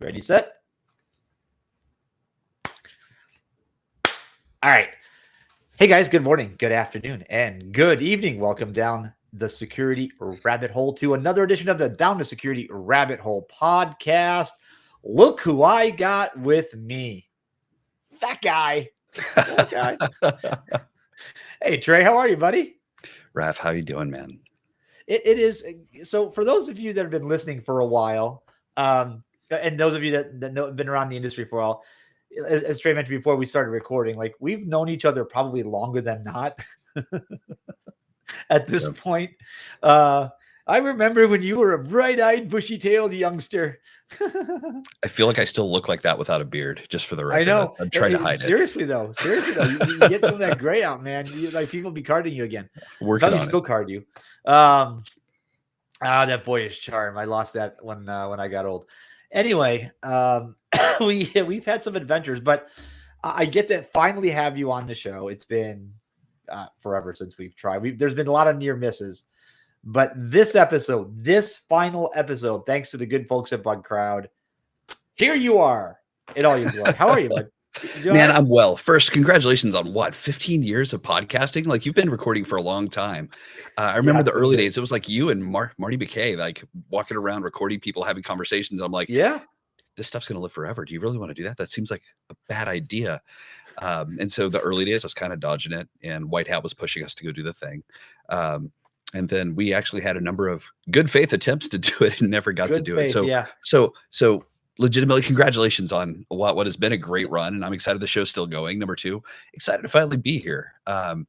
Ready, set. All right. Hey guys, good morning, good afternoon, and good evening. Welcome down the security rabbit hole to another edition of the Down the Security Rabbit Hole podcast. Look who I got with me. That guy. That guy. Hey, Trey, how are you, buddy? Raph, how you doing, man? It is. So for those of you that have been listening for a while, and those of you that have been around the industry for a while, as Trey mentioned before we started recording, like we've known each other probably longer than not at this point. I remember when you were a bright-eyed, bushy-tailed youngster. I feel like I still look like that without a beard, just for the record. I know. I'm trying to hide seriously, though, you get some of that gray out, man. Like people be carding you again. Working on it. Still card you. That boyish charm. I lost that when I got old. Anyway, we've had some adventures, but I get to finally have you on the show. It's been forever since we've tried. There's been a lot of near misses, but this final episode, thanks to the good folks at BugCrowd, here you are in all your glory. How are you, bud? Man, I'm well. First, congratulations on 15 years of podcasting. Like you've been recording for a long time. I remember the early days. It was like you and Marty McKay, like walking around, recording people, having conversations. I'm like, yeah, this stuff's going to live forever. Do you really want to do that? That seems like a bad idea. And so the early days, I was kind of dodging it, and White Hat was pushing us to go do the thing. And then we actually had a number of good faith attempts to do it and never got to do it. So legitimately, congratulations on what has been a great run, and I'm excited the show's still going. Number two, excited to finally be here. I'm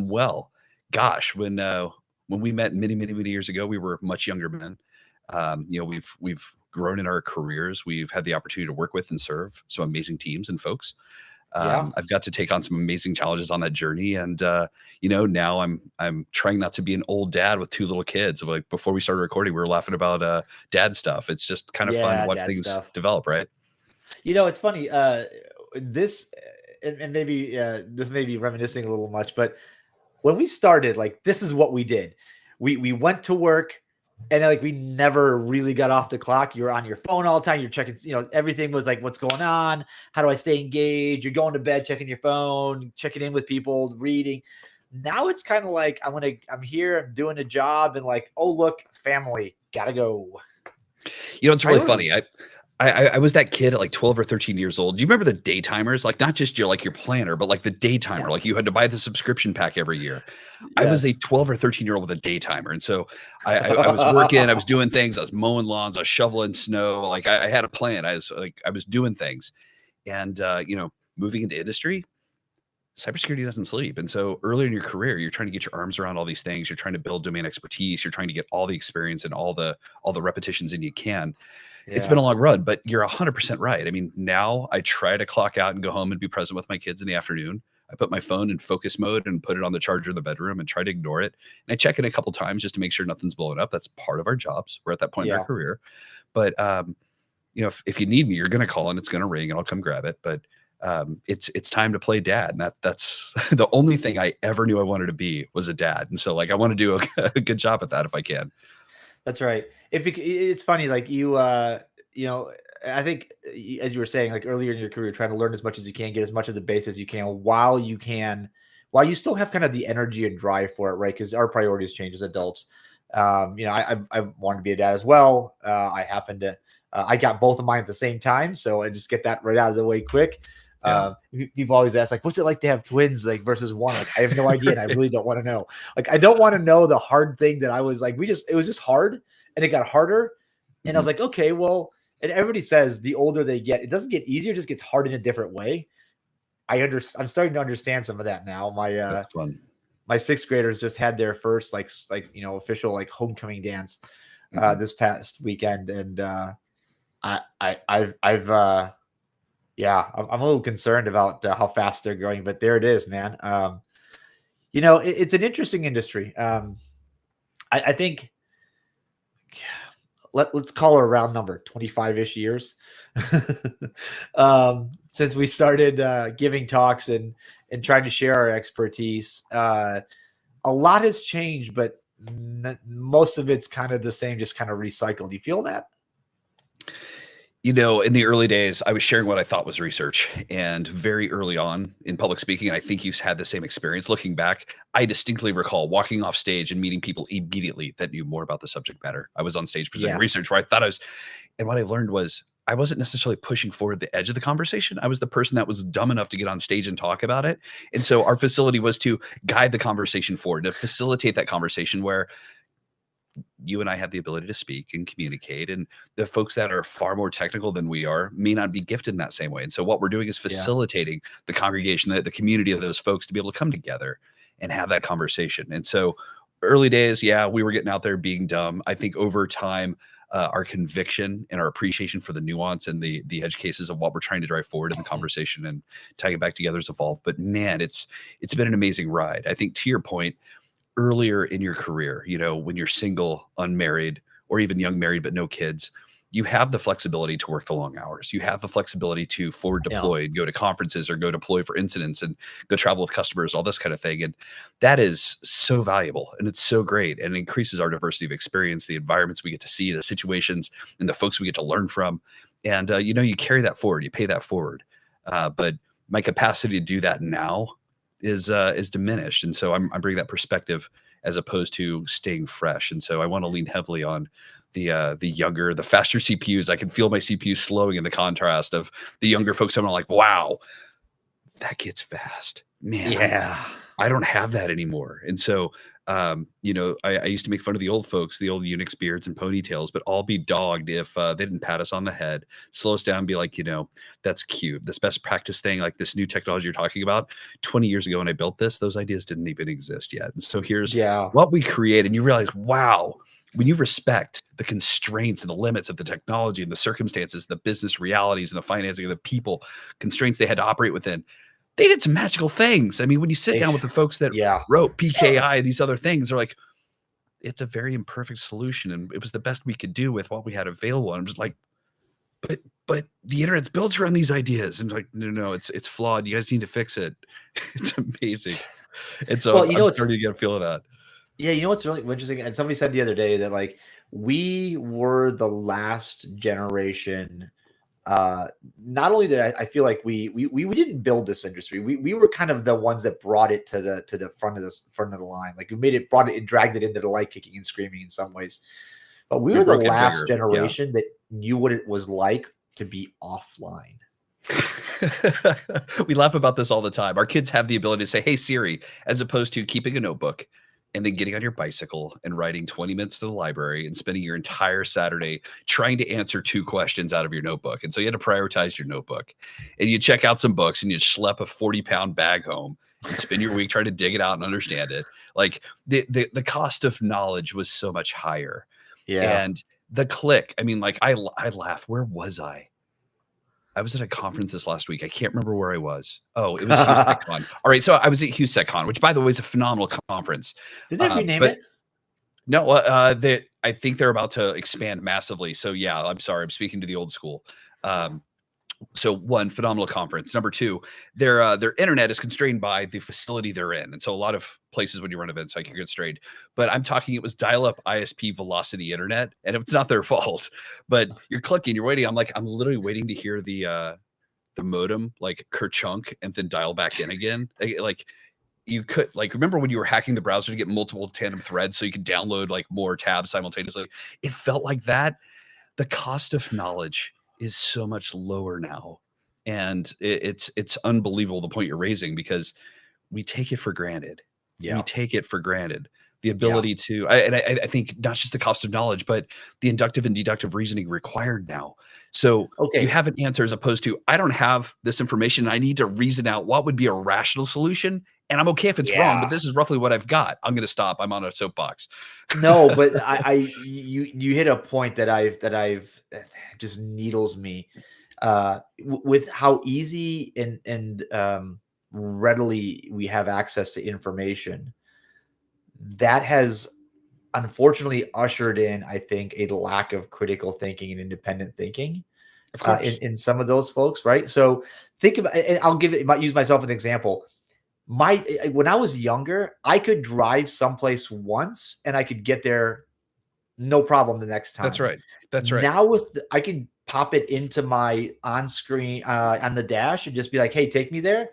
well. Gosh, when we met many years ago, we were much younger men. We've grown in our careers. We've had the opportunity to work with and serve some amazing teams and folks. I've got to take on some amazing challenges on that journey, and now I'm trying not to be an old dad with two little kids. Like before we started recording, we were laughing about dad stuff. It's just kind of fun to watch things develop, right? It's funny. This and maybe this may be reminiscing a little much, but when we started, like this is what we did. We went to work. And like we never really got off the clock. You're on your phone all the time. You're checking, everything was like, what's going on? How do I stay engaged? You're going to bed, checking your phone, checking in with people, reading. Now it's kind of like I'm here, I'm doing a job, and like, oh look, family, gotta go. It's really funny. I was that kid at like 12 or 13 years old. Do you remember the day timers? Like not just your planner, but like the day timer. Like you had to buy the subscription pack every year. Yes. I was a 12 or 13 year old with a day timer. And so I was working, I was doing things. I was mowing lawns, I was shoveling snow. Like I had a plan. I was doing things. And, moving into industry, cybersecurity doesn't sleep. And so earlier in your career, you're trying to get your arms around all these things. You're trying to build domain expertise. You're trying to get all the experience and all the repetitions in you can. Yeah. It's been a long run, but you're 100% right. I mean, now I try to clock out and go home and be present with my kids in the afternoon. I put my phone in focus mode and put it on the charger in the bedroom and try to ignore it. And I check it a couple times just to make sure nothing's blowing up. That's part of our jobs. We're at that point in our career. But, if you need me, you're going to call and it's going to ring and I'll come grab it. But it's time to play dad. And that's the only thing I ever knew I wanted to be was a dad. And so I want to do a good job at that if I can. That's right. It's funny, like you, I think as you were saying, like earlier in your career, trying to learn as much as you can, get as much of the base as you can while you still have kind of the energy and drive for it, right? Because our priorities change as adults. I wanted to be a dad as well. I happened to, I got both of mine at the same time, so I just get that right out of the way quick. Yeah. People always ask, like, what's it like to have twins, like versus one? Like, I have no idea, and I really don't want to know. Like, I don't want to know the hard thing that I was like. It was just hard, and it got harder. And I was like, okay, well, and everybody says the older they get, it doesn't get easier, it just gets hard in a different way. I'm starting to understand some of that now. That's fun. My sixth graders just had their first official like homecoming dance this past weekend, and I'm a little concerned about how fast they're going, but there it is, man. It's an interesting industry. I think let's call it a round number, 25-ish years since we started giving talks and trying to share our expertise. A lot has changed, but most of it's kind of the same, just kind of recycled. Do you feel that? You know, in the early days, I was sharing what I thought was research, and very early on in public speaking, and I think you had the same experience. Looking back, I distinctly recall walking off stage and meeting people immediately that knew more about the subject matter. I was on stage presenting Yeah. research where I thought I was, and what I learned was I wasn't necessarily pushing forward the edge of the conversation. I was the person that was dumb enough to get on stage and talk about it. And so our facility was to guide the conversation forward, to facilitate that conversation where you and I have the ability to speak and communicate, and the folks that are far more technical than we are may not be gifted in that same way. And so what we're doing is facilitating the congregation, the community of those folks to be able to come together and have that conversation. And so early days, yeah, we were getting out there being dumb. I think over time, our conviction and our appreciation for the nuance and the edge cases of what we're trying to drive forward in the conversation and tying it back together has evolved. But man, it's been an amazing ride. I think to your point, earlier in your career, you know, when you're single, unmarried, or even young married but no kids, you have the flexibility to work the long hours. You have the flexibility to forward deploy, go to conferences, or go deploy for incidents and go travel with customers, all this kind of thing. And that is so valuable, and it's so great, and it increases our diversity of experience, the environments we get to see, the situations, and the folks we get to learn from. And you know, you carry that forward, you pay that forward. But my capacity to do that now is diminished, and so I'm bringing that perspective as opposed to staying fresh. And so I want to lean heavily on the younger, the faster CPUs. I can feel my CPU slowing in the contrast of the younger folks. I'm like, wow, that gets fast, man. Yeah. I don't have that anymore. And so, you know, I used to make fun of the old folks, the old Unix beards and ponytails, but I'll be dogged if they didn't pat us on the head, slow us down, and be like, you know, that's cute. This best practice thing, like this new technology you're talking about, 20 years ago when I built this, those ideas didn't even exist yet. And so here's what we create. And you realize, wow, when you respect the constraints and the limits of the technology and the circumstances, the business realities and the financing of the people constraints they had to operate within, they did some magical things. I mean, when you sit down with the folks that wrote PKI and these other things, they're like, it's a very imperfect solution, and it was the best we could do with what we had available. And I'm just like, but the internet's built around these ideas. And like, no, it's flawed. You guys need to fix it. It's amazing. And so I'm starting to get a feel of that. Yeah, you know what's really interesting? And somebody said the other day that like we were the last generation. Not only did I feel like we didn't build this industry, we were kind of the ones that brought it to the front of the line. Like we brought it and dragged it into the light, kicking and screaming in some ways. But we were the last generation that knew what it was like to be offline. We laugh about this all the time. Our kids have the ability to say, "Hey Siri," as opposed to keeping a notebook and then getting on your bicycle and riding 20 minutes to the library and spending your entire Saturday trying to answer 2 questions out of your notebook. And so you had to prioritize your notebook, and you check out some books, and you schlep a 40-pound bag home and spend your week trying to dig it out and understand it. Like the cost of knowledge was so much higher. Yeah. And the click, I mean, like I laugh. Where was I? I was at a conference this last week. I can't remember where I was. Oh, it was HughesTechCon. All right. So I was at HughesTechCon, which by the way is a phenomenal conference. Did they rename it? No, I think they're about to expand massively. So yeah, I'm sorry. I'm speaking to the old school. So one, phenomenal conference. Number two, their internet is constrained by the facility they're in. And so a lot of places when you run events, like you're constrained, but I'm talking, it was dial-up ISP velocity internet, and it's not their fault, but you're clicking, you're waiting. I'm literally waiting to hear the modem, like kerchunk, and then dial back in again. Like you could, like, remember when you were hacking the browser to get multiple tandem threads so you could download like more tabs simultaneously? It felt like that. The cost of knowledge is so much lower now, and it's unbelievable the point you're raising, because we take it for granted. We take it for granted, the ability to I think not just the cost of knowledge, but the inductive and deductive reasoning required now. So you have an answer, as opposed to, I don't have this information, I need to reason out what would be a rational solution, and I'm okay if it's wrong, but this is roughly what I've got. I'm going to stop. I'm on a soapbox. No, but you hit a point that I've just needles me with how easy and readily we have access to information. That has unfortunately ushered in, I think, a lack of critical thinking and independent thinking in some of those folks, right? So think about, and I'll use myself as an example. When I was younger, I could drive someplace once and I could get there no problem the next time. That's right. That's right. Now I can pop it into my on screen on the dash and just be like, hey, take me there.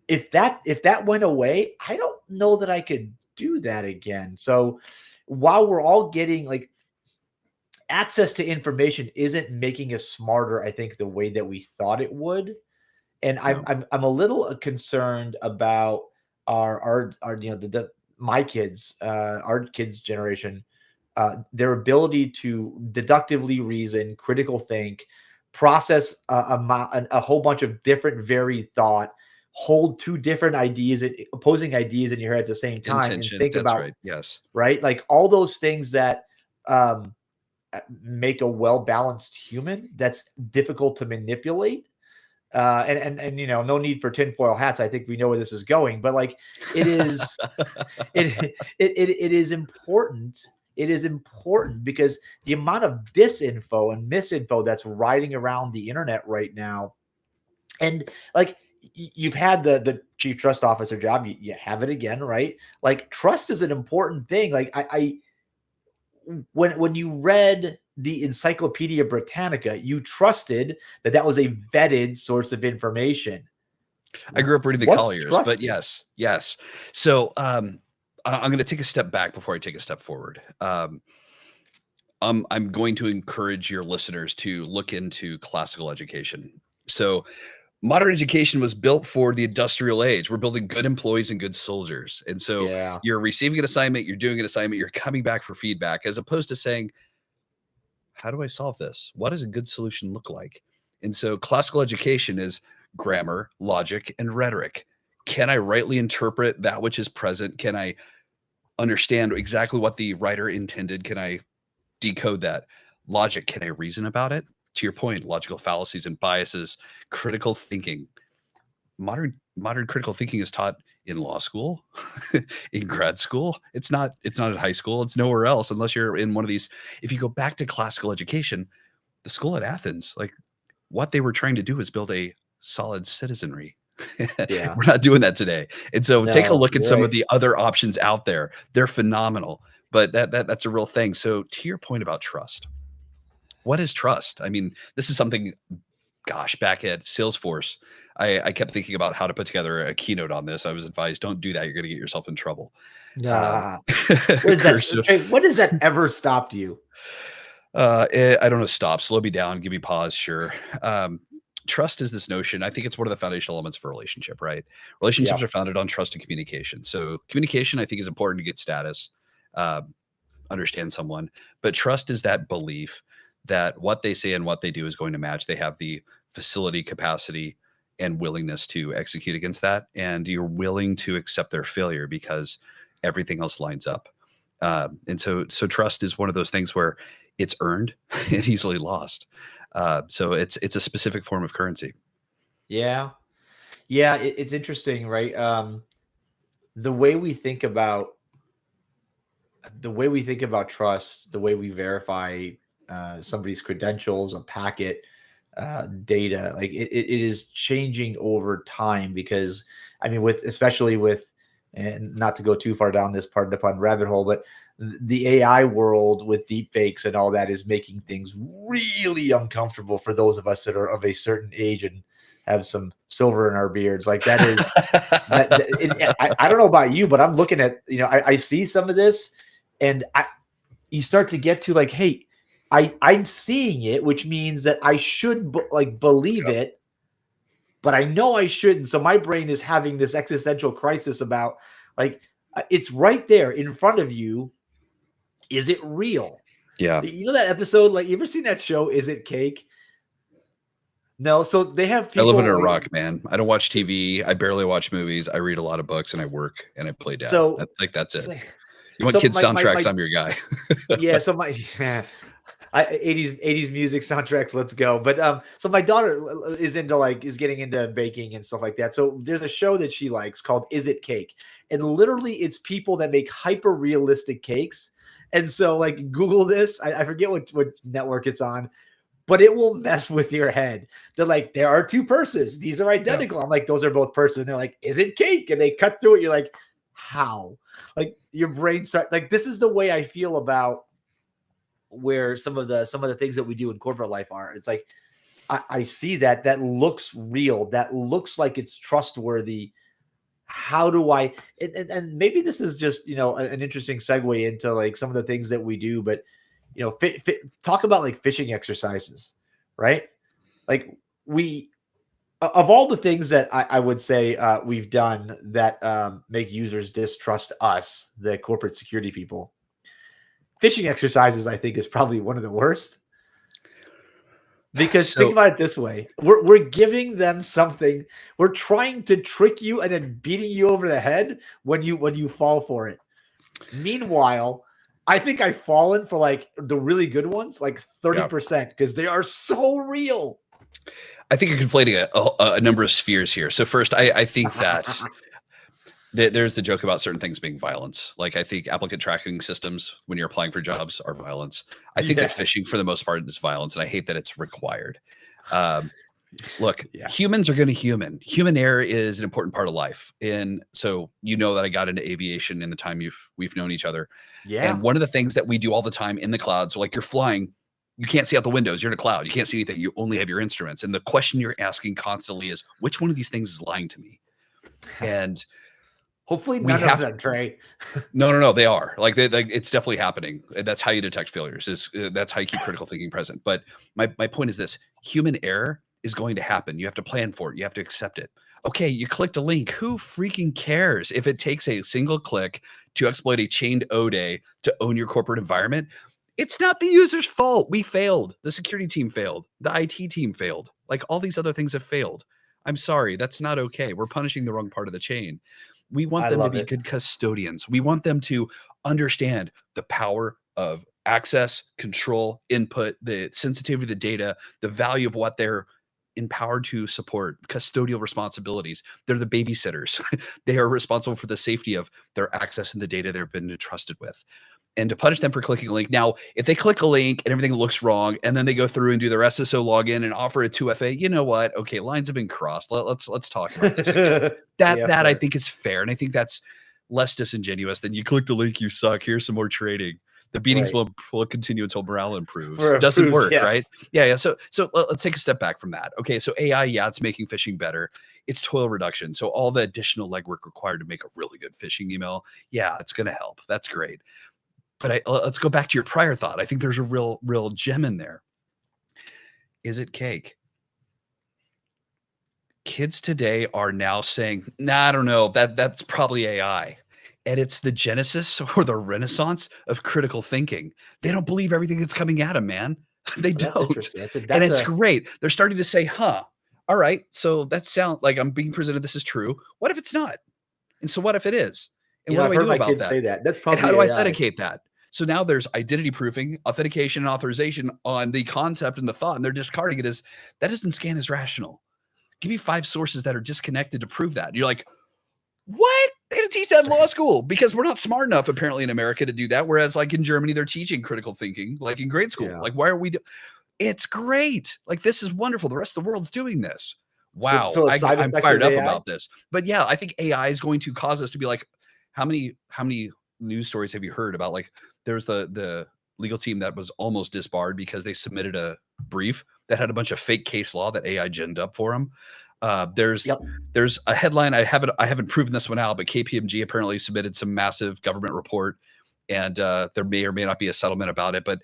If that went away, I don't know that I could do that again. So while we're all getting like access to information isn't making us smarter, I think the way that we thought it would. And No. I'm a little concerned about our my kids, our kids' generation, their ability to deductively reason, critical think, process a whole bunch of different varied thought, hold two different ideas, opposing ideas in your head at the same time, and Intention. think That's about right. Yes. right, like all those things that um, make a well balanced human. That's difficult to manipulate. And no need for tinfoil hats. I think we know where this is going, but like it is, it is important. It is important because the amount of disinfo and misinfo that's riding around the internet right now, and like you've had the chief trust officer job, you have it again, right? Like trust is an important thing. Like I when you read the Encyclopedia Britannica, you trusted that was a vetted source of information. I grew up reading the What's Colliers, but trusted? yes. So I'm going to take a step back before I take a step forward. I'm going to encourage your listeners to look into classical education. So modern education was built for the industrial age. We're building good employees and good soldiers. And so Yeah. you're receiving an assignment, you're doing an assignment, you're coming back for feedback, as opposed to saying, how do I solve this? What does a good solution look like? And so classical education is grammar, logic, and rhetoric. Can I rightly interpret that which is present? Can I understand exactly what the writer intended? Can I decode that? Logic, can I reason about it? To your point, logical fallacies and biases, critical thinking. Modern critical thinking is taught in law school, in grad school. It's not at high school. It's nowhere else unless you're in one of these. If you go back to classical education, the school at Athens, like what they were trying to do is build a solid citizenry. Yeah. We're not doing that today. And so take a No, look at you're some of right. the other options out there. They're phenomenal, but that's a real thing. So to your point about trust, what is trust? I mean, this is something, gosh, back at Salesforce, I kept thinking about how to put together a keynote on this. I was advised, don't do that. You're going to get yourself in trouble. Nah. What is that? Cursive. Trey, what has that ever stopped you? I don't know. Stop, slow me down, give me pause. Sure. Trust is this notion. I think it's one of the foundational elements of a relationship, right? Yeah. Relationships are founded on trust and communication. So communication, I think, is important to get status, uh, understand someone, but trust is that belief that what they say and what they do is going to match. They have the facility, capacity, and willingness to execute against that. And you're willing to accept their failure because everything else lines up. And so trust is one of those things where it's earned and easily lost. So it's a specific form of currency. Yeah. Yeah. It's interesting, right? The way we think about trust, the way we verify somebody's credentials, a packet, data, like it is changing over time because I mean, especially with, and not to go too far down this part of the rabbit hole, but the AI world with deep fakes and all that is making things really uncomfortable for those of us that are of a certain age and have some silver in our beards. Like that is I don't know about you, but I'm looking at, I see some of this and you start to get to like, hey, I'm seeing it, which means that I should believe Yep. it, but I know I shouldn't. So my brain is having this existential crisis about like it's right there in front of you. Is it real? Yeah. You know that episode? Like, you ever seen that show? Is It Cake? No. So they have I live people under a like rock, man. I don't watch TV. I barely watch movies. I read a lot of books and I work and I play dad. so. That's it. So, You want so kids soundtracks? my I'm your guy. yeah. So my 80s music soundtracks, let's go. But so my daughter is getting into baking and stuff like that. So there's a show that she likes called Is It Cake? And literally it's people that make hyper realistic cakes. And so like Google this, I forget what network it's on, but it will mess with your head. They're like, there are two purses, these are Yeah. identical. I'm like, those are both purses. And they're like, is it cake? And they cut through it. You're like, how? Like your brain start like, this is the way I feel about where some of the things that we do in corporate life are. It's like I see that looks real, that looks like it's trustworthy. How do I and maybe this is just, an interesting segue into like some of the things that we do, but talk about like phishing exercises, right? Like we of all the things that I would say we've done that make users distrust us, the corporate security people, phishing exercises, I think, is probably one of the worst. Because think about it this way. We're giving them something. We're trying to trick you and then beating you over the head when you fall for it. Meanwhile, I think I've fallen for like the really good ones, like 30%, because they are so real. I think you're conflating a number of spheres here. So first, I think that there's the joke about certain things being violence. Like I think applicant tracking systems when you're applying for jobs are violence. I think that phishing for the most part is violence, and I hate that it's required. Look, humans are going to human. Human error is an important part of life. And so that I got into aviation in the time we've known each other. Yeah. And one of the things that we do all the time in the cloud, so like you're flying, you can't see out the windows. You're in a cloud. You can't see anything. You only have your instruments. And the question you're asking constantly is, which one of these things is lying to me? And hopefully none of them, Trey. No, they are. Like it's definitely happening. That's how you detect failures. That's how you keep critical thinking present. But my point is this: human error is going to happen. You have to plan for it. You have to accept it. Okay, you clicked a link. Who freaking cares if it takes a single click to exploit a chained ODay to own your corporate environment? It's not the user's fault. We failed. The security team failed. The IT team failed. Like all these other things have failed. I'm sorry. That's not okay. We're punishing the wrong part of the chain. We want them to be good custodians. We want them to understand the power of access, control, input, the sensitivity of the data, the value of what they're empowered to support, custodial responsibilities. They're the babysitters. They are responsible for the safety of their access and the data they've been entrusted with. And to punish them for clicking a link. Now, if they click a link and everything looks wrong, and then they go through and do their SSO login and offer a 2FA, you know what? Okay, lines have been crossed. Let's talk about this again. That I think is fair, and I think that's less disingenuous than you clicked a link, you suck. Here's some more trading. The beatings will continue until morale improves. It doesn't work, right? Yeah. So let's take a step back from that. Okay, so AI, it's making phishing better. It's toil reduction. So all the additional legwork required to make a really good phishing email, it's going to help. That's great. But let's go back to your prior thought. I think there's a real gem in there. Is it cake? Kids today are now saying, I don't know, that's probably AI. And it's the genesis or the renaissance of critical thinking. They don't believe everything that's coming at them, man. They don't. And it's great. They're starting to say, all right, so that sounds like I'm being presented this is true. What if it's not? And so what if it is? And what do I do about that? Say that. That's probably and how do I authenticate that? So now there's identity proofing, authentication, and authorization on the concept and the thought, and they're discarding it as that doesn't scan as rational. Give me 5 sources that are disconnected to prove that. And you're like, what? They didn't teach that in law school because we're not smart enough apparently in America to do that. Whereas like in Germany, they're teaching critical thinking, like in grade school. Like, why are we? It's great. Like, this is wonderful. The rest of the world's doing this. Wow. So I'm fired up about this. But yeah, I think AI is going to cause us to be like, how many news stories have you heard about? Like, there's the legal team that was almost disbarred because they submitted a brief that had a bunch of fake case law that AI ginned up for them. There's a headline. I haven't proven this one out, but KPMG apparently submitted some massive government report, and there may or may not be a settlement about it. But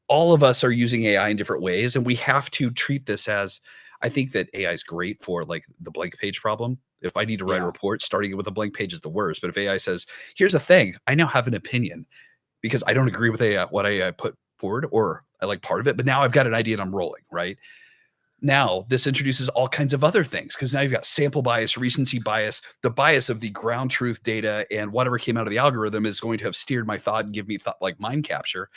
all of us are using AI in different ways, and we have to treat this as. I think that AI is great for like the blank page problem. If I need to write a report, starting it with a blank page is the worst. But if AI says, "Here's a thing," I now have an opinion because I don't agree with AI, what AI put forward, or I like part of it, but now I've got an idea and I'm rolling, right? Now, this introduces all kinds of other things because now you've got sample bias, recency bias, the bias of the ground truth data, and whatever came out of the algorithm is going to have steered my thought and give me thought like mind capture.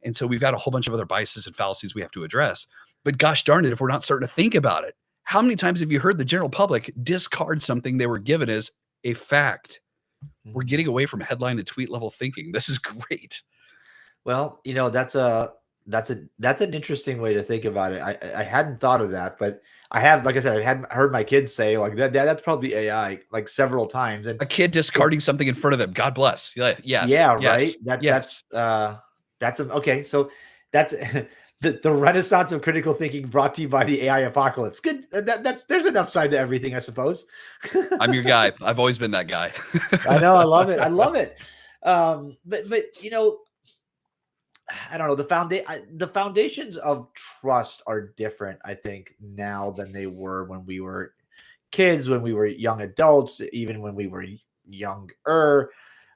And so we've got a whole bunch of other biases and fallacies we have to address. But gosh darn it, if we're not starting to think about it, how many times have you heard the general public discard something they were given as a fact? We're getting away from headline and tweet level thinking. This is great. Well, that's an interesting way to think about it. I hadn't thought of that, but I have, like I said, I hadn't heard my kids say like that's probably AI like several times. And a kid discarding something in front of them. God bless. Yes. Yeah. Right. That's okay. So that's the renaissance of critical thinking brought to you by the AI apocalypse. Good. There's an upside to everything, I suppose. I'm your guy. I've always been that guy. I know. I love it. I love it. But I don't know. The foundations of trust are different, I think, now than they were when we were kids, when we were young adults, even when we were younger.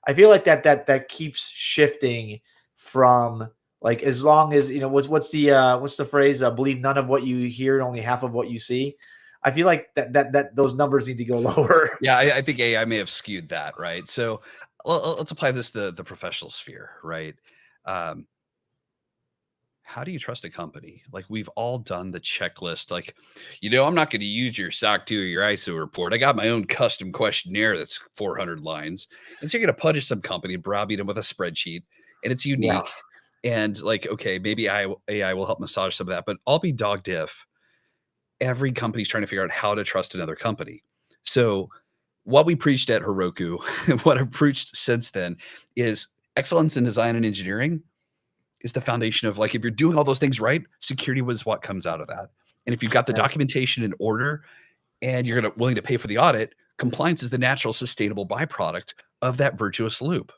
I feel like that keeps shifting from, like, as long as, what's the phrase? Believe none of what you hear and only half of what you see. I feel like that those numbers need to go lower. Yeah, I think AI may have skewed that, right? So let's apply this to the professional sphere, right? How do you trust a company? Like, we've all done the checklist. Like, I'm not going to use your SOC 2 or your ISO report. I got my own custom questionnaire that's 400 lines. And so you're going to punish some company, browbeat them with a spreadsheet, and it's unique. Yeah. And like, okay, maybe AI will help massage some of that, but I'll be dogged if every company's trying to figure out how to trust another company. So what we preached at Heroku, and what I've preached since then, is excellence in design and engineering is the foundation of, like, if you're doing all those things right, security was what comes out of that. And if you've got the documentation in order and you're willing to pay for the audit, compliance is the natural, sustainable byproduct of that virtuous loop.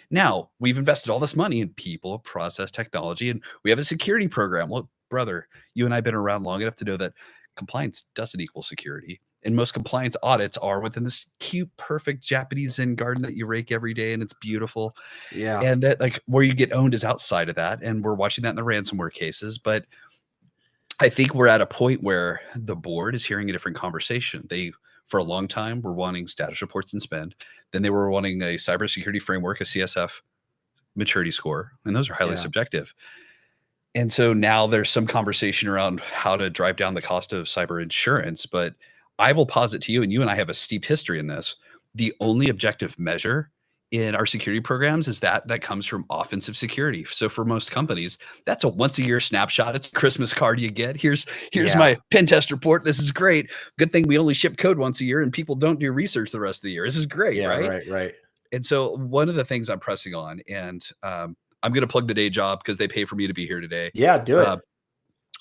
Now, we've invested all this money in people, process, technology, and we have a security program. Well, brother, you and I have been around long enough to know that compliance doesn't equal security. And most compliance audits are within this cute, perfect Japanese Zen garden that you rake every day, and it's beautiful. Yeah. And that, like, where you get owned is outside of that. And we're watching that in the ransomware cases. But I think we're at a point where the board is hearing a different conversation. They, for a long time, were wanting status reports and spend. Then they were wanting a cybersecurity framework, a CSF maturity score. And those are highly subjective. And so now there's some conversation around how to drive down the cost of cyber insurance. But I will posit to you, and you and I have a steep history in this, the only objective measure in our security programs is that comes from offensive security. So for most companies, that's a once a year snapshot. It's a Christmas card you get. Here's my pen test report. This is great. Good thing we only ship code once a year and people don't do research the rest of the year. This is great, right? Right. And so one of the things I'm pressing on, and I'm going to plug the day job because they pay for me to be here today. Yeah, do it.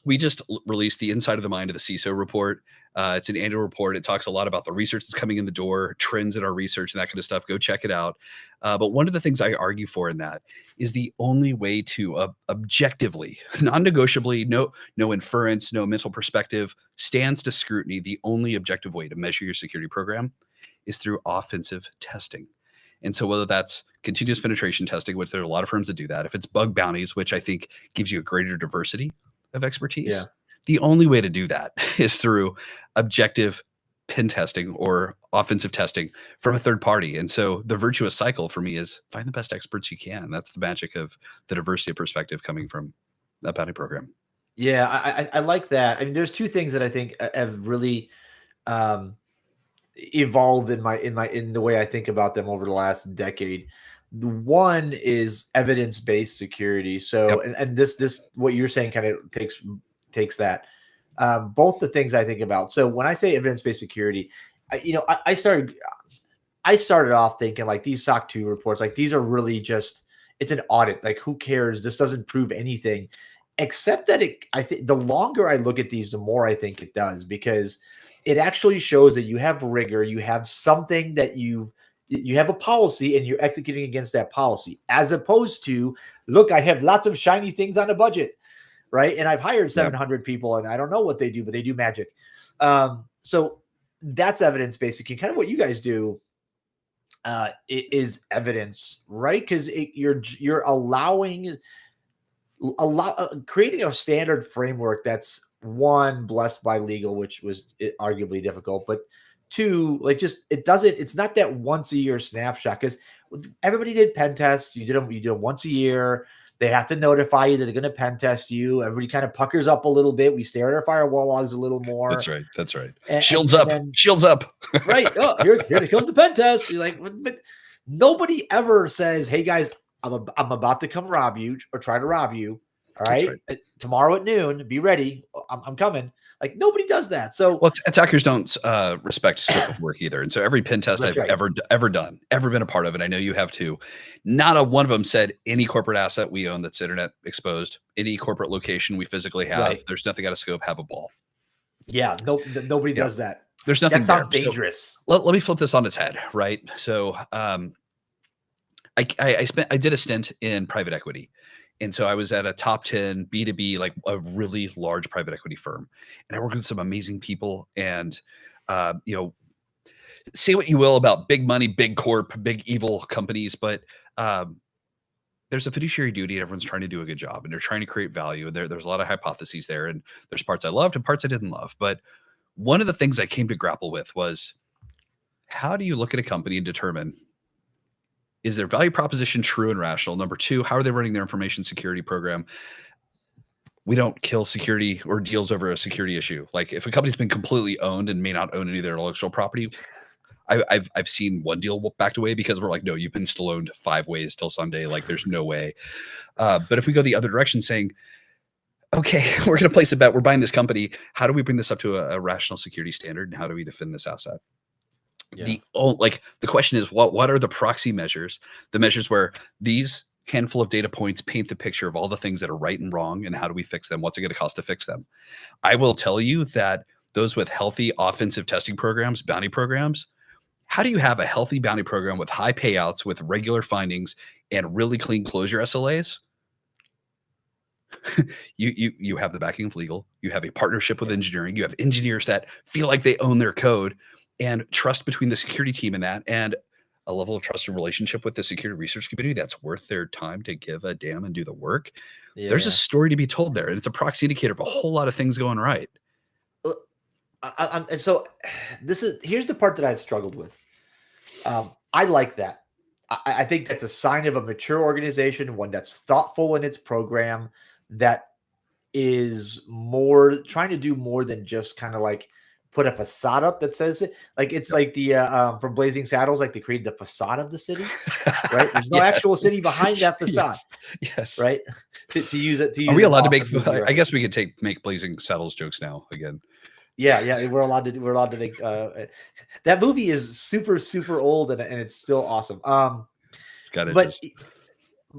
We just released the Inside of the Mind of the CISO report. It's an annual report. It talks a lot about the research that's coming in the door, trends in our research, and that kind of stuff. Go check it out. But one of the things I argue for in that is the only way to objectively, non-negotiably, no inference, no mental perspective, stands to scrutiny. The only objective way to measure your security program is through offensive testing. And so whether that's continuous penetration testing, which there are a lot of firms that do that, if it's bug bounties, which I think gives you a greater diversity of expertise, the only way to do that is through objective pen testing or offensive testing from a third party. And so the virtuous cycle for me is find the best experts you can. That's the magic of the diversity of perspective coming from that bounty program. Yeah, I like that. I mean, there's two things that I think have really evolved in the way I think about them over the last decade. The one is evidence-based security. So, and this what you're saying kind of takes that. Both the things I think about. So when I say evidence-based security, I started off thinking, like, these SOC 2 reports, like, these are really just, it's an audit. Like, who cares? This doesn't prove anything, except that I think the longer I look at these, the more I think it does, because it actually shows that you have rigor, you have something that you have a policy and you're executing against that policy, as opposed to, look, I have lots of shiny things on a budget, right? And I've hired 700 people and I don't know what they do, but they do magic. So that's evidence-based. Kind of what you guys do is evidence, right? Because you're creating a standard framework that's, one, blessed by legal, which was arguably difficult, but two, like, just it's not that once a year snapshot, because everybody did pen tests. You do them once a year. They have to notify you that they're going to pen test you. Everybody kind of puckers up a little bit. We stare at our firewall logs a little more. That's right. Shields up. Right. Oh, here comes the pen test. You're like, but nobody ever says, hey guys, I'm about to come rob you or try to rob you. All right. Right. Tomorrow at noon, be ready. I'm coming. Like nobody does that. So well, attackers don't respect scope of work either. And so every pen test I've ever done, ever been a part of, and I know you have too, not a one of them said any corporate asset we own that's internet exposed, any corporate location we physically have, there's nothing out of scope, have a ball. Yeah, nobody does that. There's nothing. That sounds dangerous. So let me flip this on its head, right? So I did a stint in private equity. And so I was at a top 10 B2B, like a really large private equity firm. And I worked with some amazing people. And, you know, say what you will about big money, big corp, big evil companies, but there's a fiduciary duty and everyone's trying to do a good job and they're trying to create value. And there's a lot of hypotheses there. And there's parts I loved and parts I didn't love. But one of the things I came to grapple with was, how do you look at a company and determine, is their value proposition true and rational? Number two, how are they running their information security program? We don't kill security or deals over a security issue. Like if a company's been completely owned and may not own any of their intellectual property, I've seen one deal backed away because we're like, no, you've been still owned 5 ways till Sunday. Like there's no way. But if we go the other direction saying, okay, we're going to place a bet, we're buying this company. How do we bring this up to a rational security standard? And how do we defend this asset? Yeah. The question is, what are the proxy measures, the measures where these handful of data points paint the picture of all the things that are right and wrong, and how do we fix them? What's it going to cost to fix them? I will tell you that those with healthy offensive testing programs, bounty programs, how do you have a healthy bounty program with high payouts, with regular findings, and really clean closure SLAs? you have the backing of legal, you have a partnership with engineering, you have engineers that feel like they own their code, and trust between the security team and that, and a level of trust and relationship with the security research community that's worth their time to give a damn and do the work. Yeah. There's a story to be told there, and it's a proxy indicator of a whole lot of things going right. So here's the part that I've struggled with. I like that. I think that's a sign of a mature organization, one that's thoughtful in its program, that is trying to do more than just kind of like put a facade up that says it. Like it's like the from Blazing Saddles, like they created the facade of the city, right? There's no actual city behind that facade. Yes. Right. To use it. Are we allowed to make? I guess we could make Blazing Saddles jokes now again. Yeah, we're allowed to make that movie is super, super old and it's still awesome. It's got it. But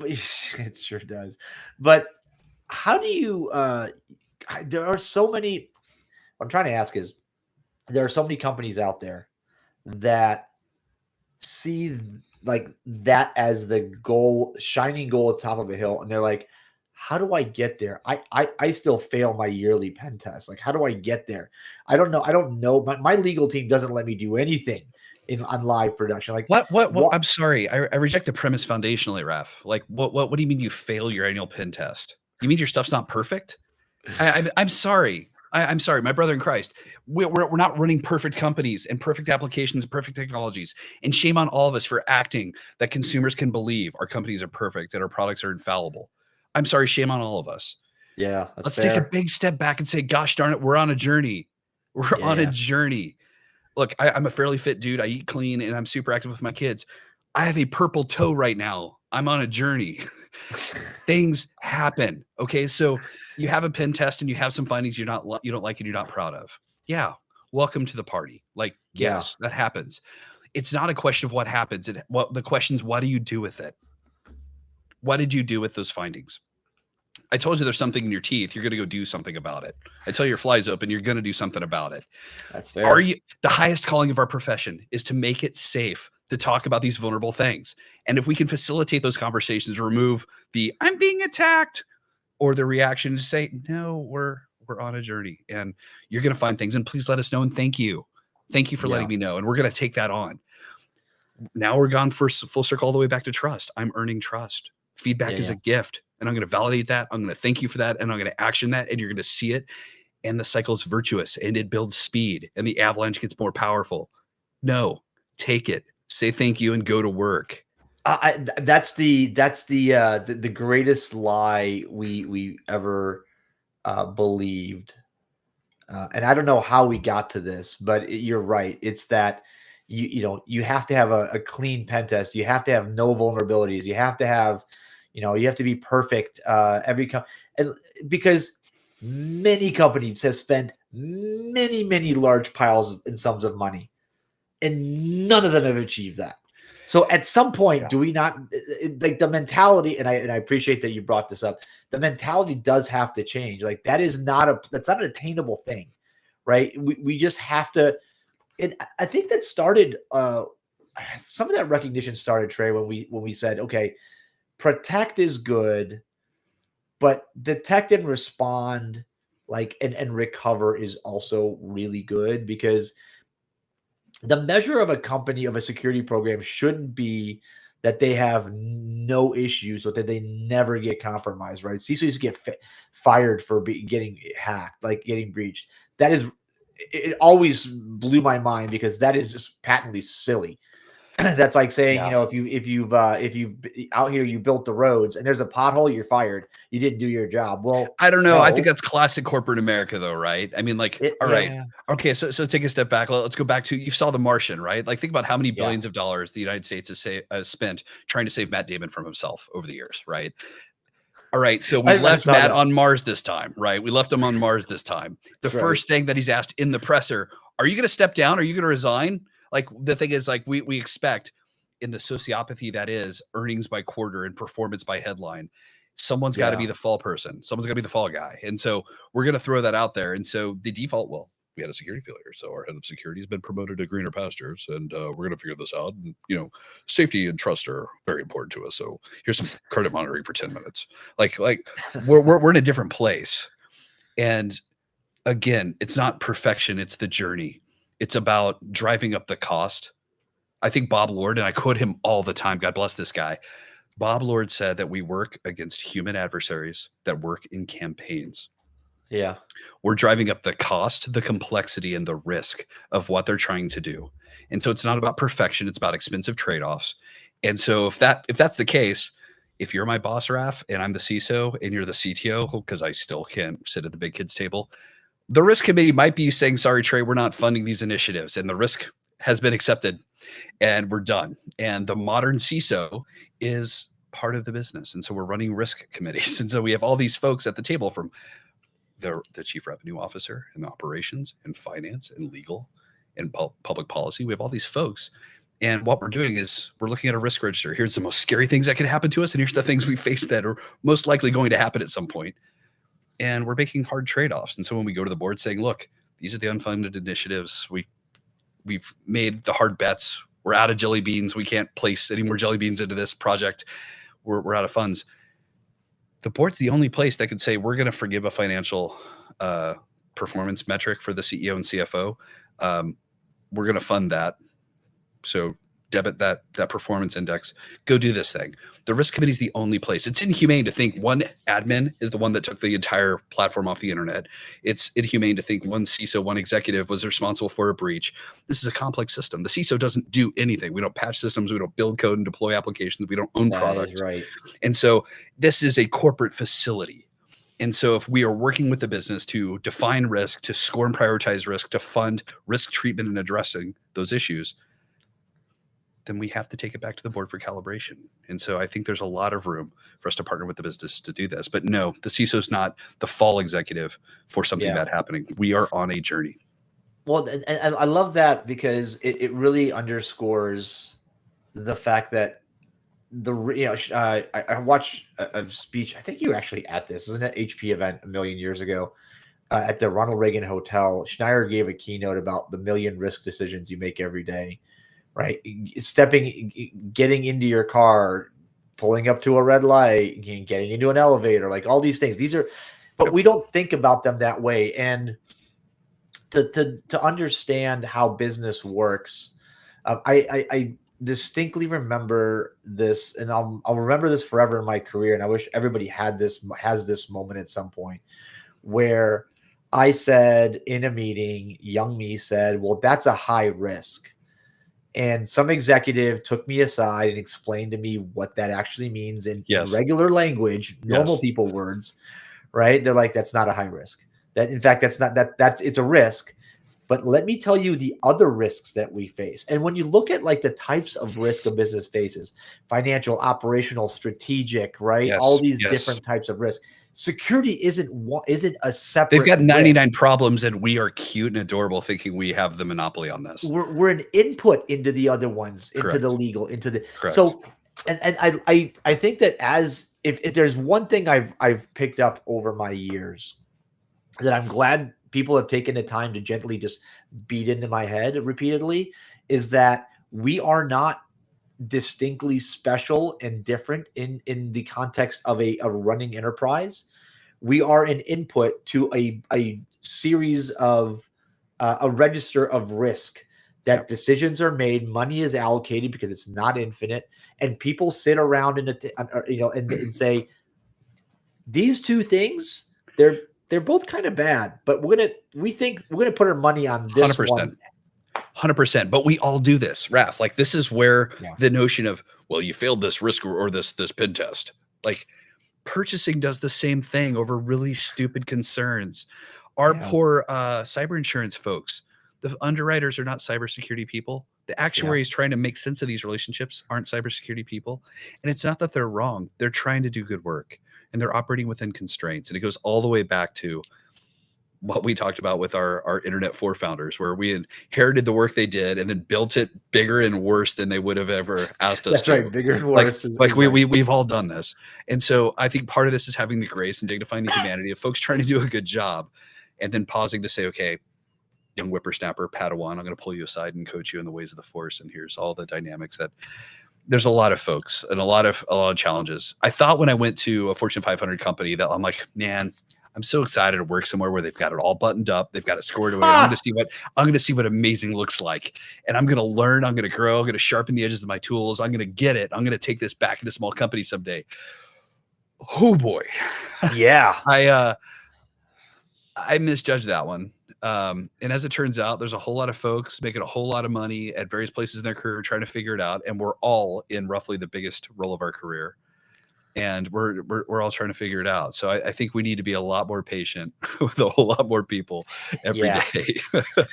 it sure does. But how do you there are so many, what I'm trying to ask is, there are so many companies out there that see like that as the goal, shining goal at the top of a hill. And they're like, how do I get there? I still fail my yearly pen test. Like, how do I get there? I don't know. I don't know. My legal team doesn't let me do anything on live production. Like what? I'm sorry. I reject the premise foundationally, Raf. Like what do you mean you fail your annual pen test? You mean your stuff's not perfect? I'm sorry. I'm sorry, my brother in Christ. We're not running perfect companies and perfect applications and perfect technologies. And shame on all of us for acting that consumers can believe our companies are perfect and our products are infallible. I'm sorry, shame on all of us. Yeah, let's take a big step back and say, gosh darn it, we're on a journey. We're on a journey. Look, I'm a fairly fit dude. I eat clean and I'm super active with my kids. I have a purple toe right now. I'm on a journey. Things happen. Okay. So you have a pen test and you have some findings you don't like and you're not proud of. Yeah. Welcome to the party. Like, yes, that happens. It's not a question of what happens. The question is, what do you do with it? What did you do with those findings? I told you there's something in your teeth. You're going to go do something about it. I tell you your fly's open. You're going to do something about it. That's fair. The highest calling of our profession is to make it safe to talk about these vulnerable things. And if we can facilitate those conversations, remove the I'm being attacked or the reaction to say, no, we're on a journey and you're going to find things, and please let us know. And thank you. Thank you for letting me know. And we're going to take that on. Now we're gone full circle all the way back to trust. I'm earning trust. Feedback is a gift, and I'm going to validate that. I'm going to thank you for that. And I'm going to action that, and you're going to see it. And the cycle is virtuous, and it builds speed, and the avalanche gets more powerful. No, take it. Say thank you and go to work. That's the greatest lie we ever believed, and I don't know how we got to this, but you're right. It's that you have to have a clean pen test. You have to have no vulnerabilities. You have to have You know, you have to be perfect. And because many companies have spent many large piles and sums of money, and none of them have achieved that. So at some point, do we not, like, the mentality? And I appreciate that you brought this up. The mentality does have to change. Like, that's not an attainable thing, right? We just have to. And I think that started. Some of that recognition started, Trey, when we said, okay, protect is good, but detect and respond, like, and recover is also really good, because the measure of a company, of a security program, shouldn't be that they have no issues, or that they never get compromised, right? CISOs get fired for getting hacked, like getting breached. That is, it always blew my mind, because that is just patently silly. That's like saying, you know, if you've out here, you built the roads and there's a pothole, you're fired. You didn't do your job. Well, I don't know. No. I think that's classic corporate America, though, right? I mean, like, all right, okay. So take a step back. Let's go back to, you saw The Martian, right? Like, think about how many billions of dollars the United States has spent trying to save Matt Damon from himself over the years, right? All right, so we left Matt on Mars this time, right? We left him on Mars this time. The first thing that he's asked in the presser, are you going to step down? Are you going to resign? Like, the thing is, like, we expect, in the sociopathy that is earnings by quarter and performance by headline, someone's got to be the fall person. Someone's got to be the fall guy. And so we're going to throw that out there. And so the default, well, we had a security failure, so our head of security has been promoted to greener pastures, and we're going to figure this out. And, you know, safety and trust are very important to us. So here's some credit monitoring for 10 minutes. Like we're in a different place. And again, it's not perfection. It's the journey. It's about driving up the cost. I think Bob Lord, and I quote him all the time, God bless this guy. Bob Lord said that we work against human adversaries that work in campaigns. Yeah. We're driving up the cost, the complexity, and the risk of what they're trying to do. And so it's not about perfection. It's about expensive trade-offs. And so if that's the case, if you're my boss, Raf, and I'm the CISO and you're the CTO, because I still can't sit at the big kids table, the risk committee might be saying, sorry, Trey, we're not funding these initiatives. And the risk has been accepted and we're done. And the modern CISO is part of the business. And so we're running risk committees. And so we have all these folks at the table, from the chief revenue officer and operations and finance and legal and public policy. We have all these folks. And what we're doing is we're looking at a risk register. Here's the most scary things that can happen to us. And here's the things we face that are most likely going to happen at some point. And we're making hard trade-offs. And so when we go to the board saying, look, these are the unfunded initiatives. We've made the hard bets. We're out of jelly beans. We can't place any more jelly beans into this project. We're out of funds. The board's the only place that could say, we're going to forgive a financial performance metric for the CEO and CFO. We're going to fund that. So debit that performance index, go do this thing. The risk committee is the only place. It's inhumane to think one admin is the one that took the entire platform off the internet. It's inhumane to think one CISO, one executive was responsible for a breach. This is a complex system. The CISO doesn't do anything. We don't patch systems. We don't build code and deploy applications. We don't own product. Right. And so this is a corporate facility. And so if we are working with the business to define risk, to score and prioritize risk, to fund risk treatment and addressing those issues, then we have to take it back to the board for calibration. And so I think there's a lot of room for us to partner with the business to do this. But no, the CISO is not the fall executive for something bad happening. We are on a journey. Well, and I love that, because it really underscores the fact that I watched a speech. I think you were actually at this, isn't it? HP event a million years ago at the Ronald Reagan Hotel. Schneier gave a keynote about the million risk decisions you make every day. Right. Getting into your car, pulling up to a red light, getting into an elevator, like all these things. But we don't think about them that way. And to understand how business works, I distinctly remember this, and I'll remember this forever in my career. And I wish everybody has this moment at some point, where I said in a meeting, young me said, well, that's a high risk. And some executive took me aside and explained to me what that actually means in regular language, normal people words, right? They're like, that's not a high risk. That, in fact, that's it's a risk, But let me tell you the other risks that we face. And when you look at like the types of risk a business faces, financial, operational, strategic, right? All Yes. these Yes. different types of risk. Security isn't a separate They've got risk. 99 problems, and we are cute and adorable thinking we have the monopoly on this. We're an input into the other ones, into Correct. the legal, into the Correct. so and I think that as if there's one thing I've picked up over my years that I'm glad people have taken the time to gently just beat into my head repeatedly is that we are not distinctly special and different in the context of a running enterprise. We are an input to a series of a register of risk that decisions are made, money is allocated because it's not infinite, and people sit around and say these two things they're both kind of bad, but we think we're gonna put our money on this 100%. one. 100%. But we all do this, Raph. Like this is where Yeah. the notion of, well, you failed this risk or this pen test. Like purchasing does the same thing over really stupid concerns. Our poor cyber insurance folks, the underwriters are not cybersecurity people. The actuaries trying to make sense of these relationships aren't cybersecurity people. And it's not that they're wrong. They're trying to do good work and they're operating within constraints. And it goes all the way back to what we talked about with our Internet 4 founders, where we inherited the work they did and then built it bigger and worse than they would have ever asked us That's to. right, bigger and worse. We've all done this. And so I think part of this is having the grace and dignifying the humanity of folks trying to do a good job and then pausing to say, okay, young whippersnapper, Padawan, I'm going to pull you aside and coach you in the ways of the Force. And here's all the dynamics that there's a lot of folks and a lot of challenges. I thought when I went to a Fortune 500 company that I'm like, man, I'm so excited to work somewhere where they've got it all buttoned up. They've got it scored away. I'm going to see what amazing looks like. And I'm going to learn. I'm going to grow. I'm going to sharpen the edges of my tools. I'm going to get it. I'm going to take this back into a small company someday. Oh boy. Yeah. I misjudged that one. And as it turns out, there's a whole lot of folks making a whole lot of money at various places in their career trying to figure it out. And we're all in roughly the biggest role of our career. And we're all trying to figure it out. So I think we need to be a lot more patient with a whole lot more people every day.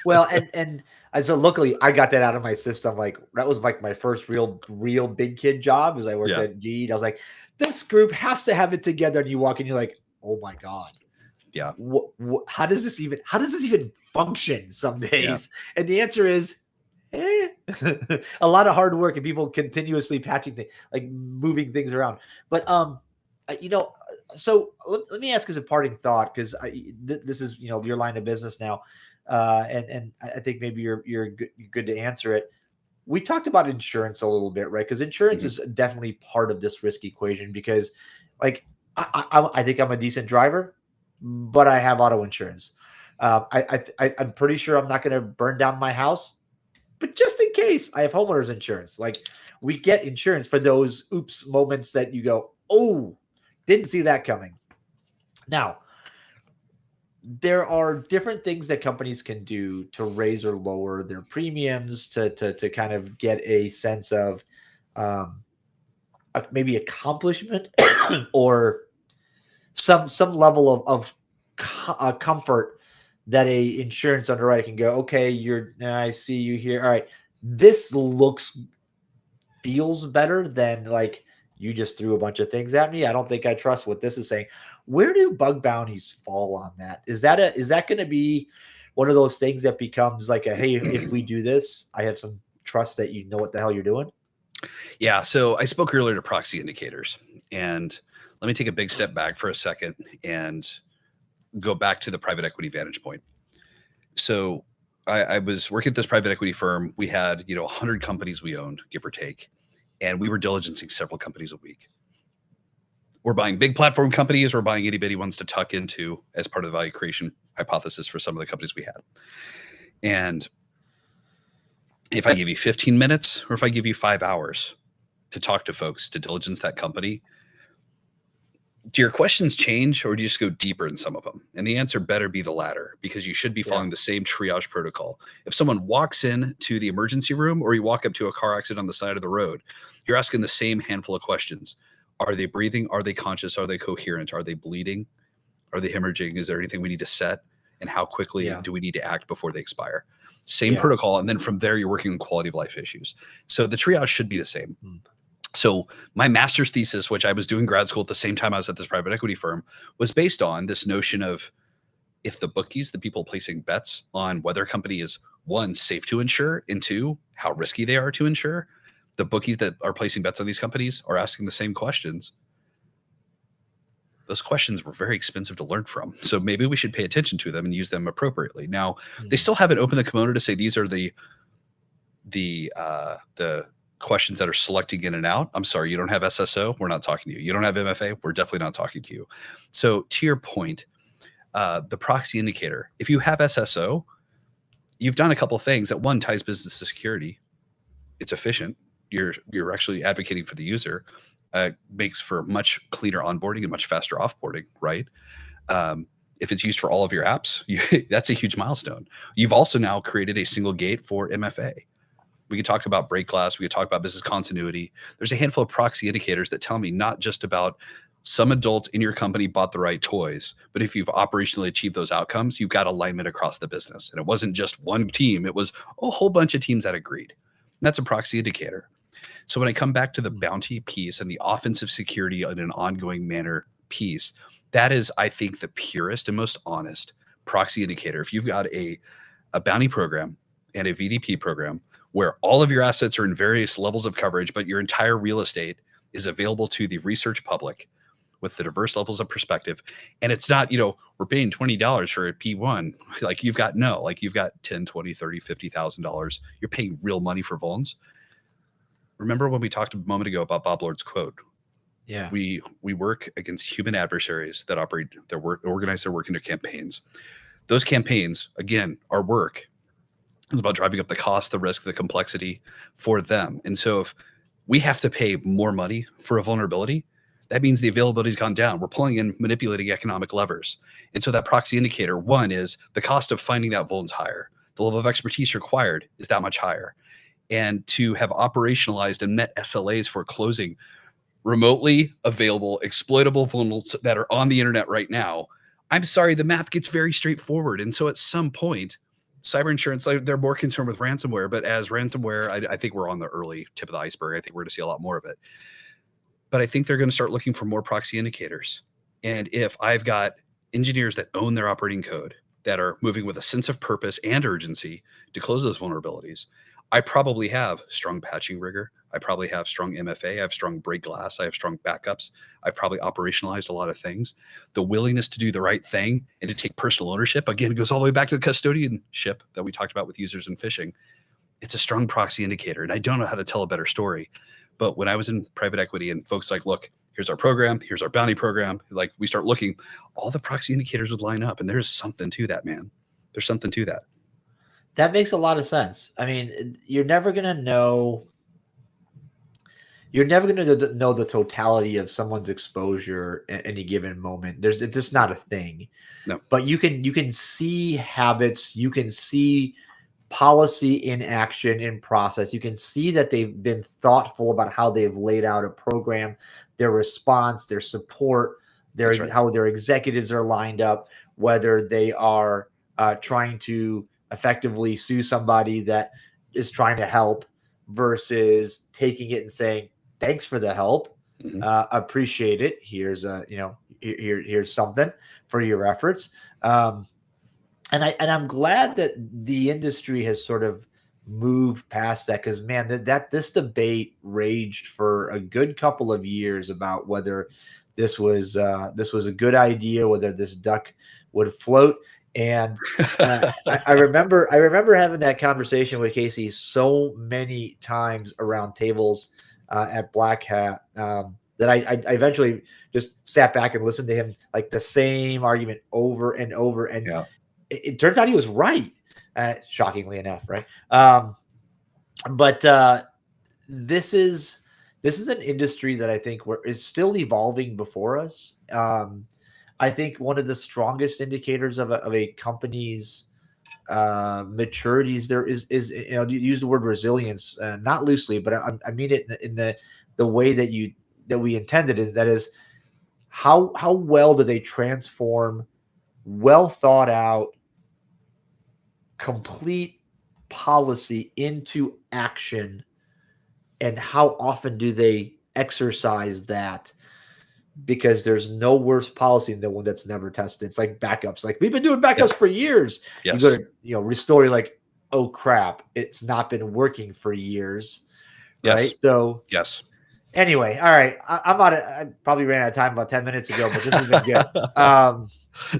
Well, and so luckily I got that out of my system. Like that was like my first real big kid job as I worked at GE. I was like, this group has to have it together. And you walk in, you're like, oh my God. Yeah. How does this even function some days? Yeah. And the answer is, a lot of hard work and people continuously patching things, like moving things around. But so let me ask as a parting thought, because this is your line of business now, and I think maybe you're good to answer it. We talked about insurance a little bit, right? Because insurance is definitely part of this risk equation. Because, like, I think I'm a decent driver, but I have auto insurance. I'm pretty sure I'm not going to burn down my house. But just in case, I have homeowners insurance. Like, we get insurance for those oops moments that you go, oh, didn't see that coming. Now, there are different things that companies can do to raise or lower their premiums to kind of get a sense of maybe accomplishment or some level of comfort that a insurance underwriter can go, okay, I see you here. All right. This feels better than like you just threw a bunch of things at me. I don't think I trust what this is saying. Where do bug bounties fall on that? Is that going to be one of those things that becomes like hey, if we do this, I have some trust that you know what the hell you're doing? Yeah. So I spoke earlier to proxy indicators, and let me take a big step back for a second and go back to the private equity vantage point. So I was working at this private equity firm. We had, 100 companies we owned, give or take, and we were diligencing several companies a week. We're buying big platform companies. We're buying itty bitty ones to tuck into as part of the value creation hypothesis for some of the companies we had. And if I give you 15 minutes or if I give you 5 hours to talk to folks, to diligence that company, do your questions change or do you just go deeper in some of them? And the answer better be the latter, because you should be following the same triage protocol. If someone walks in to the emergency room or you walk up to a car accident on the side of the road, you're asking the same handful of questions. Are they breathing? Are they conscious? Are they coherent? Are they bleeding? Are they hemorrhaging? Is there anything we need to set? and how quickly Yeah. do we need to act before they expire. Same Yeah. protocol. And then from there, you're working on quality of life issues. So the triage should be the same. Mm. So my master's thesis, which I was doing grad school at the same time I was at this private equity firm, was based on this notion of, if the bookies, the people placing bets on whether a company is, one, safe to insure, and two, how risky they are to insure, the bookies that are placing bets on these companies are asking the same questions. Those questions were very expensive to learn from. So maybe we should pay attention to them and use them appropriately. Now, they still haven't opened the kimono to say these are the questions that are selecting in and out. I'm sorry, you don't have SSO, we're not talking to you. You don't have MFA, we're definitely not talking to you. So to your point, the proxy indicator, if you have SSO, you've done a couple of things. That one, ties business to security. It's efficient. You're actually advocating for the user. Makes for much cleaner onboarding and much faster offboarding, right? If it's used for all of your apps, that's a huge milestone. You've also now created a single gate for MFA. We could talk about break glass. We could talk about business continuity. There's a handful of proxy indicators that tell me not just about some adults in your company bought the right toys, but if you've operationally achieved those outcomes, you've got alignment across the business. And it wasn't just one team. It was a whole bunch of teams that agreed. And that's a proxy indicator. So when I come back to the bounty piece and the offensive security in an ongoing manner piece, that is, I think, the purest and most honest proxy indicator. If you've got a bounty program and a VDP program where all of your assets are in various levels of coverage, but your entire real estate is available to the research public with the diverse levels of perspective. And it's not, we're paying $20 for a P1. Like you've got $10, $20, $30, $50,000. You're paying real money for vulns. Remember when we talked a moment ago about Bob Lord's quote? Yeah. We work against human adversaries that organize their work into campaigns. Those campaigns, again, our work is about driving up the cost, the risk, the complexity for them. And so if we have to pay more money for a vulnerability, that means the availability has gone down. We're pulling in manipulating economic levers. And so that proxy indicator, one, is the cost of finding that vuln's higher. The level of expertise required is that much higher. And to have operationalized and met SLAs for closing remotely available, exploitable vulnerabilities that are on the internet right now, I'm sorry, the math gets very straightforward. And so at some point, cyber insurance, they're more concerned with ransomware, but as ransomware, I think we're on the early tip of the iceberg. I think we're going to see a lot more of it. But I think they're going to start looking for more proxy indicators. And if I've got engineers that own their operating code, that are moving with a sense of purpose and urgency to close those vulnerabilities, I probably have strong patching rigor. I probably have strong MFA. I have strong break glass. I have strong backups. I've probably operationalized a lot of things. The willingness to do the right thing and to take personal ownership, again, goes all the way back to the custodianship that we talked about with users and phishing. It's a strong proxy indicator. And I don't know how to tell a better story. But when I was in private equity and folks look, here's our program, here's our bounty program. We start looking, all the proxy indicators would line up. And there's something to that, man. There's something to that. That makes a lot of sense. I mean, you're never going to know the totality of someone's exposure at any given moment. It's just not a thing. No. But you can see habits, you can see policy in action, in process. You can see that they've been thoughtful about how they've laid out a program, their response, their support, how their executives are lined up, whether they are trying to effectively sue somebody that is trying to help versus taking it and saying, thanks for the help. Appreciate it. Here's here's something for your efforts. And I'm glad that the industry has sort of moved past that, because man, that this debate raged for a good couple of years about whether this was a good idea, whether this duck would float. And I remember having that conversation with Casey so many times around tables at Black Hat that I eventually just sat back and listened to him, like the same argument over and over. And it turns out he was right, shockingly enough, right? But this is an industry that I think is still evolving before us. I think one of the strongest indicators of a company's maturities there is you use the word resilience, not loosely, but I mean it in the way that we intended it. That is, how well do they transform well thought out complete policy into action, and how often do they exercise that? Because there's no worse policy than one that's never tested. It's like backups. Like, we've been doing backups for years. Yes. You go to, restore, you're like, oh crap, it's not been working for years. Right. So yes. Anyway, all right. I probably ran out of time about 10 minutes ago, but this has been good.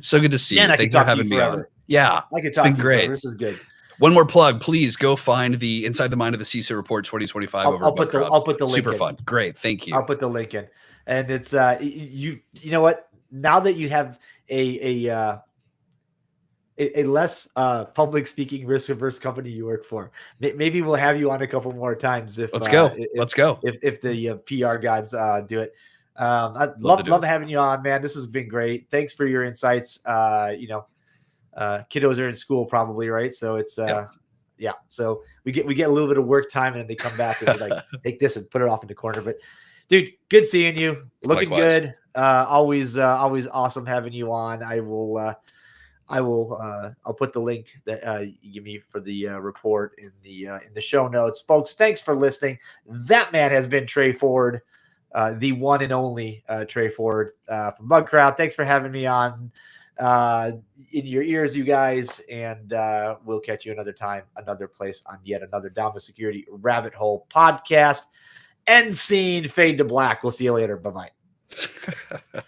So good to see you. Thanks for having me on. Yeah. I could talk to you forever. This is good. One more plug, please go find the Inside the Mind of the CISO Report 2025 over I'll put the link. Super fun. Great. Thank you. I'll put the link in. And it's you know what? Now that you have a less public speaking, risk averse company you work for, maybe we'll have you on a couple more times. Let's go. If the PR gods do it. I'd love having you on, man. This has been great. Thanks for your insights. Kiddos are in school probably, right? So it's yeah. So we get a little bit of work time, and then they come back and be like, take this and put it off in the corner. But dude, good seeing you. Looking good. Always awesome having you on. I'll put the link that you give me for the report in the show notes. Folks, thanks for listening. That man has been Trey Ford, the one and only Trey Ford from BugCrowd. Thanks for having me on in your ears, you guys, and we'll catch you another time, another place on yet another Down the Security Rabbit Hole podcast. End scene, fade to black. We'll see you later. Bye-bye.